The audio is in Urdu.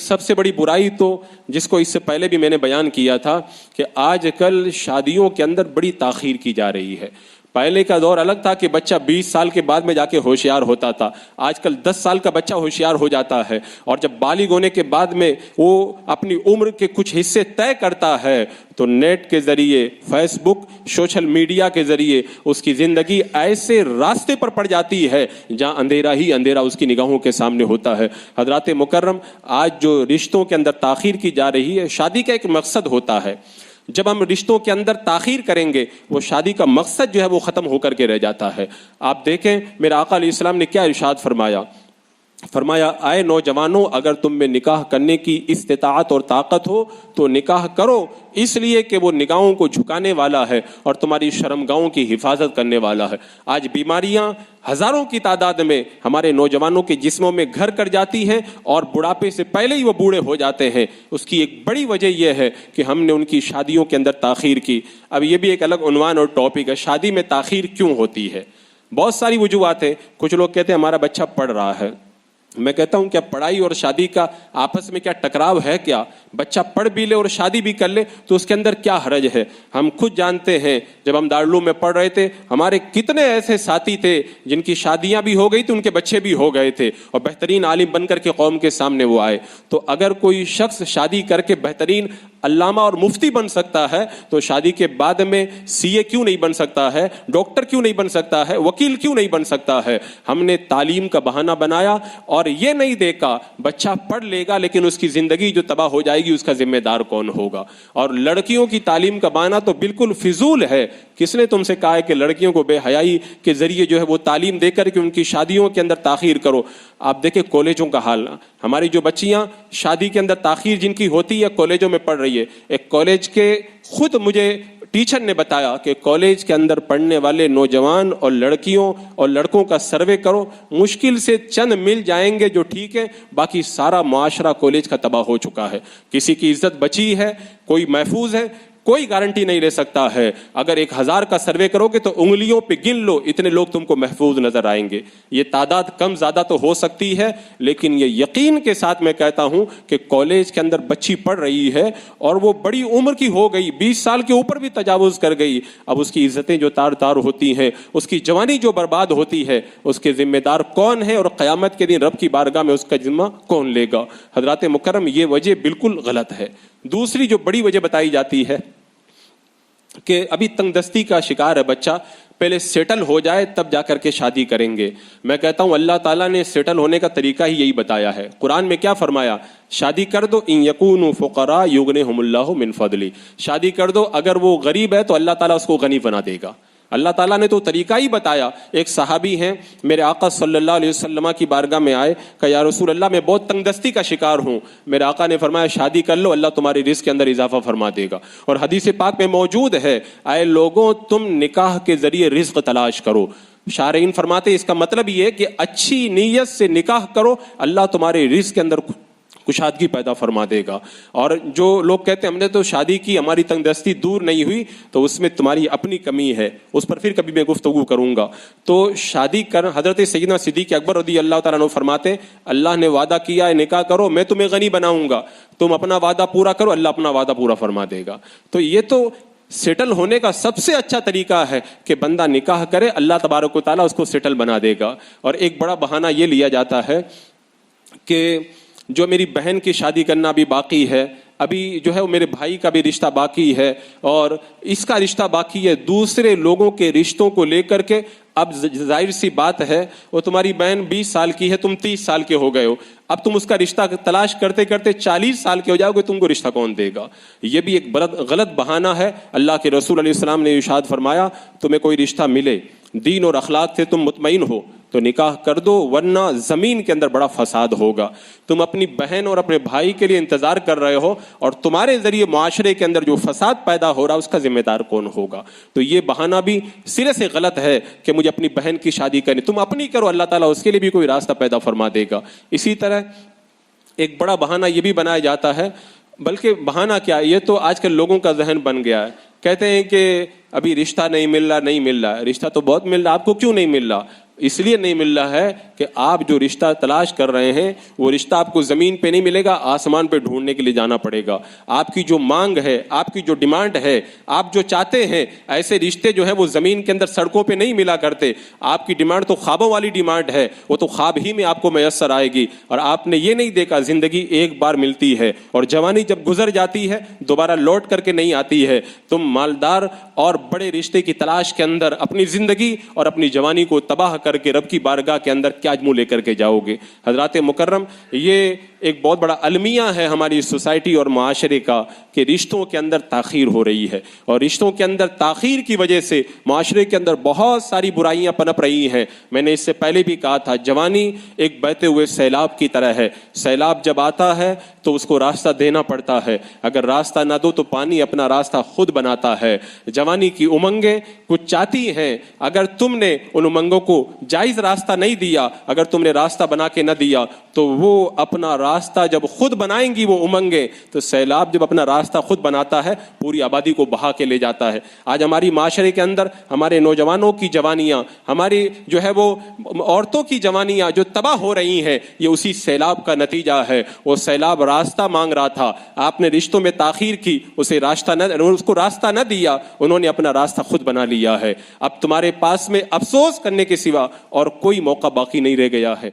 سب سے بڑی برائی تو جس کو اس سے پہلے بھی میں نے بیان کیا تھا کہ آج کل شادیوں کے اندر بڑی تاخیر کی جا رہی ہے. پہلے کا دور الگ تھا کہ بچہ 20 سال کے بعد میں جا کے ہوشیار ہوتا تھا. آج کل 10 سال کا بچہ ہوشیار ہو جاتا ہے, اور جب بالغ ہونے کے بعد میں وہ اپنی عمر کے کچھ حصے طے کرتا ہے تو نیٹ کے ذریعے, فیس بک, سوشل میڈیا کے ذریعے اس کی زندگی ایسے راستے پر پڑ جاتی ہے جہاں اندھیرا ہی اندھیرا اس کی نگاہوں کے سامنے ہوتا ہے. حضرات مکرم, آج جو رشتوں کے اندر تاخیر کی جا رہی ہے, شادی کا ایک مقصد ہوتا ہے. جب ہم رشتوں کے اندر تاخیر کریں گے وہ شادی کا مقصد جو ہے وہ ختم ہو کر کے رہ جاتا ہے. آپ دیکھیں میرے آقا علیہ السلام نے کیا ارشاد فرمایا. اے نوجوانوں, اگر تم میں نکاح کرنے کی استطاعت اور طاقت ہو تو نکاح کرو, اس لیے کہ وہ نگاہوں کو جھکانے والا ہے اور تمہاری شرمگاہوں کی حفاظت کرنے والا ہے. آج بیماریاں ہزاروں کی تعداد میں ہمارے نوجوانوں کے جسموں میں گھر کر جاتی ہیں اور بڑھاپے سے پہلے ہی وہ بوڑھے ہو جاتے ہیں. اس کی ایک بڑی وجہ یہ ہے کہ ہم نے ان کی شادیوں کے اندر تاخیر کی. اب یہ بھی ایک الگ عنوان اور ٹاپک ہے, شادی میں تاخیر کیوں ہوتی ہے. بہت ساری وجوہات ہیں. کچھ لوگ کہتے ہیں ہمارا بچہ پڑھ رہا ہے. میں کہتا ہوں کیا پڑھائی اور شادی کا آپس میں کیا ٹکراؤ ہے کیا؟ بچہ پڑھ بھی لے اور شادی بھی کر لے تو اس کے اندر کیا حرج ہے؟ ہم خود جانتے ہیں جب ہم دارالعلوم میں پڑھ رہے تھے ہمارے کتنے ایسے ساتھی تھے جن کی شادیاں بھی ہو گئی تھی, ان کے بچے بھی ہو گئے تھے اور بہترین عالم بن کر کے قوم کے سامنے وہ آئے. تو اگر کوئی شخص شادی کر کے بہترین علامہ اور مفتی بن سکتا ہے تو شادی کے بعد میں سی اے کیوں نہیں بن سکتا ہے, ڈاکٹر کیوں نہیں بن سکتا ہے, وکیل کیوں نہیں بن سکتا ہے؟ ہم نے تعلیم کا بہانہ بنایا اور یہ نہیں دیکھا بچہ پڑھ لے گا لیکن اس کی زندگی جو تباہ ہو جائے گی اس کا ذمہ دار کون ہوگا. اور لڑکیوں کی تعلیم کا بہانہ تو بالکل فضول ہے. کس نے تم سے کہا ہے کہ لڑکیوں کو بے حیائی کے ذریعے جو ہے وہ تعلیم دے کر کے ان کی شادیوں کے اندر تاخیر کرو؟ آپ دیکھیں کالجوں کا حال, ہماری جو بچیاں شادی کے اندر تاخیر جن کی ہوتی ہے کالجوں میں پڑھ رہی ہے. ایک کالج کے خود مجھے ٹیچر نے بتایا کہ کالج کے اندر پڑھنے والے نوجوان اور لڑکیوں اور لڑکوں کا سروے کرو, مشکل سے چند مل جائیں گے جو ٹھیک ہے, باقی سارا معاشرہ کالج کا تباہ ہو چکا ہے. کسی کی عزت بچی ہے, کوئی محفوظ ہے, کوئی گارنٹی نہیں لے سکتا ہے. اگر 1000 کا سروے کرو گے تو انگلیوں پہ گن لو اتنے لوگ تم کو محفوظ نظر آئیں گے. یہ تعداد کم زیادہ تو ہو سکتی ہے لیکن یہ یقین کے ساتھ میں کہتا ہوں کہ کالج کے اندر بچی پڑھ رہی ہے اور وہ بڑی عمر کی ہو گئی, 20 سال کے اوپر بھی تجاوز کر گئی. اب اس کی عزتیں جو تار تار ہوتی ہیں, اس کی جوانی جو برباد ہوتی ہے, اس کے ذمہ دار کون ہے اور قیامت کے دن رب کی بارگاہ میں اس کا ذمہ کون لے گا؟ حضرات مکرم, یہ وجہ بالکل غلط ہے. دوسری جو بڑی وجہ بتائی جاتی ہے کہ ابھی تنگ دستی کا شکار ہے بچہ, پہلے سیٹل ہو جائے تب جا کر کے شادی کریں گے. میں کہتا ہوں اللہ تعالیٰ نے سیٹل ہونے کا طریقہ ہی یہی بتایا ہے. قرآن میں کیا فرمایا؟ شادی کر دو, ان یکونوا فقراء یغنیہم اللہ من فضلہ. شادی کر دو, اگر وہ غریب ہے تو اللہ تعالیٰ اس کو غنی بنا دے گا. اللہ تعالیٰ نے تو طریقہ ہی بتایا. ایک صحابی ہیں میرے آقا صلی اللہ علیہ وسلم کی بارگاہ میں آئے, کہ یا رسول اللہ میں بہت تنگ دستی کا شکار ہوں. میرے آقا نے فرمایا شادی کر لو, اللہ تمہاری رزق کے اندر اضافہ فرما دے گا. اور حدیث پاک میں موجود ہے, اے لوگوں تم نکاح کے ذریعے رزق تلاش کرو. شارحین فرماتے اس کا مطلب یہ ہے کہ اچھی نیت سے نکاح کرو, اللہ تمہارے رزق کے اندر کشادگی پیدا فرما دے گا. اور جو لوگ کہتے ہیں ہم نے تو شادی کی ہماری تنگ دستی دور نہیں ہوئی, تو اس میں تمہاری اپنی کمی ہے, اس پر پھر کبھی میں گفتگو کروں گا. تو شادی کر, حضرت سیدنا صدیق اکبر رضی اللہ تعالیٰ عنہ فرماتے اللہ نے وعدہ کیا ہے نکاح کرو میں تمہیں غنی بناؤں گا, تم اپنا وعدہ پورا کرو اللہ اپنا وعدہ پورا فرما دے گا. تو یہ تو سیٹل ہونے کا سب سے اچھا طریقہ ہے کہ بندہ نکاح کرے, اللہ تبارک و تعالیٰ اس کو سیٹل بنا دے گا. اور ایک بڑا بہانہ یہ لیا جاتا ہے کہ جو میری بہن کی شادی کرنا بھی باقی ہے, ابھی جو ہے وہ میرے بھائی کا بھی رشتہ باقی ہے اور اس کا رشتہ باقی ہے, دوسرے لوگوں کے رشتوں کو لے کر کے. اب ظاہر سی بات ہے وہ تمہاری بہن 20 سال کی ہے, تم 30 سال کے ہو گئے ہو, اب تم اس کا رشتہ تلاش کرتے کرتے 40 سال کے ہو جاؤ گے, تم کو رشتہ کون دے گا؟ یہ بھی ایک غلط بہانہ ہے. اللہ کے رسول علیہ السلام نے ارشاد فرمایا تمہیں کوئی رشتہ ملے, دین اور اخلاق سے تم مطمئن ہو تو نکاح کر دو, ورنہ زمین کے اندر بڑا فساد ہوگا. تم اپنی بہن اور اپنے بھائی کے لیے انتظار کر رہے ہو اور تمہارے ذریعے معاشرے کے اندر جو فساد پیدا ہو رہا ہے اس کا ذمہ دار کون ہوگا؟ تو یہ بہانہ بھی سرے سے غلط ہے کہ مجھے اپنی بہن کی شادی کرنی, تم اپنی کرو, اللہ تعالیٰ اس کے لیے بھی کوئی راستہ پیدا فرما دے گا. اسی طرح ایک بڑا بہانہ یہ بھی بنایا جاتا ہے, بلکہ بہانہ کیا, یہ تو آج کل لوگوں کا ذہن بن گیا ہے, کہتے ہیں کہ ابھی رشتہ نہیں مل رہا. رشتہ تو بہت مل رہا, آپ کو کیوں نہیں مل رہا؟ اس لیے نہیں مل رہا ہے کہ آپ جو رشتہ تلاش کر رہے ہیں وہ رشتہ آپ کو زمین پہ نہیں ملے گا، آسمان پہ ڈھونڈنے کے لیے جانا پڑے گا. آپ کی جو مانگ ہے، آپ کی جو ڈیمانڈ ہے، آپ جو چاہتے ہیں، ایسے رشتے جو ہیں وہ زمین کے اندر سڑکوں پہ نہیں ملا کرتے. آپ کی ڈیمانڈ تو خوابوں والی ڈیمانڈ ہے، وہ تو خواب ہی میں آپ کو میسر آئے گی. اور آپ نے یہ نہیں دیکھا زندگی ایک بار ملتی ہے اور جوانی جب گزر جاتی ہے دوبارہ لوٹ کر کے نہیں آتی ہے. تم مالدار اور بڑے رشتے کی تلاش کے اندر اپنی زندگی اور اپنی جوانی کو تباہ کر کے رب کی بارگاہ کے اندر کیا منہ لے کر کے جاؤ گے؟ حضرات مکرم، یہ ایک بہت بڑا المیہ ہے ہماری سوسائٹی اور معاشرے کا کہ رشتوں کے اندر تاخیر ہو رہی ہے، اور رشتوں کے اندر تاخیر کی وجہ سے معاشرے کے اندر بہت ساری برائیاں پنپ رہی ہیں. میں نے اس سے پہلے بھی کہا تھا، جوانی ایک بہتے ہوئے سیلاب کی طرح ہے. سیلاب جب آتا ہے تو اس کو راستہ دینا پڑتا ہے، اگر راستہ نہ دو تو پانی اپنا راستہ خود بناتا ہے. جوانی کی امنگیں کچھ چاہتی ہیں، اگر تم نے ان امنگوں کو جائز راستہ نہیں دیا، اگر تم نے راستہ بنا کے نہ دیا تو وہ اپنا راستہ جب خود بنائیں گی وہ امنگیں، تو سیلاب جب اپنا راستہ خود بناتا ہے پوری آبادی کو بہا کے لے جاتا ہے. آج ہماری معاشرے کے اندر ہمارے نوجوانوں کی جوانیاں، ہماری جو ہے وہ عورتوں کی جوانیاں جو تباہ ہو رہی ہیں، یہ اسی سیلاب کا نتیجہ ہے. وہ سیلاب راستہ مانگ رہا تھا، آپ نے رشتوں میں تاخیر کی، اسے اس کو راستہ نہ دیا، انہوں نے اپنا راستہ خود بنا لیا ہے. اب تمہارے پاس میں افسوس کرنے کے سوا اور کوئی موقع باقی نہیں رہ گیا ہے.